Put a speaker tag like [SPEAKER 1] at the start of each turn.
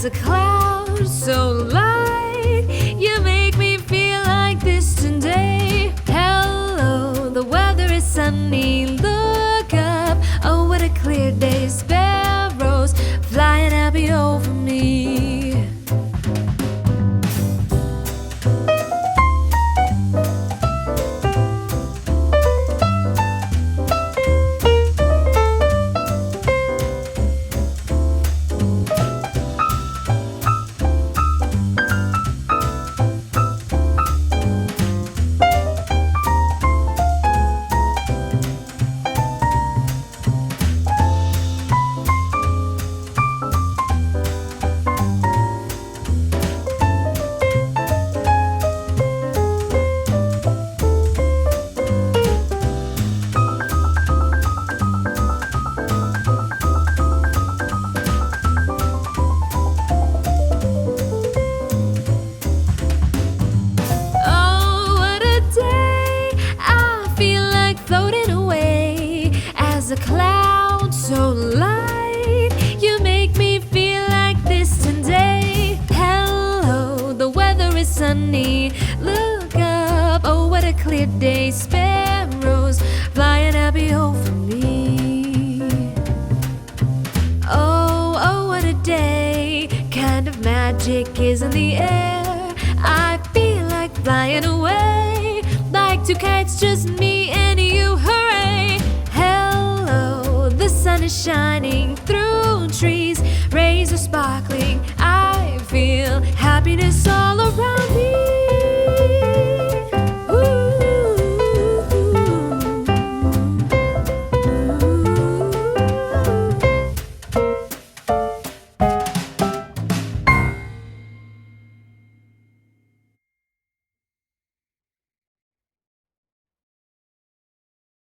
[SPEAKER 1] as a cloud so light. You make me feel like this today. Hello, the weather is sunny. Look up, oh what a clear day. Sparrows flying happy over me. A cloud so light, you make me feel like this today. Hello, the weather is sunny. Look up, oh what a clear day. Sparrows flying happy over me. Oh, oh what a day. Kind of magic is in the air. I feel like flying away, like two kites, just me and you. Hooray! The sun is shining through trees, rays are sparkling. I feel happiness all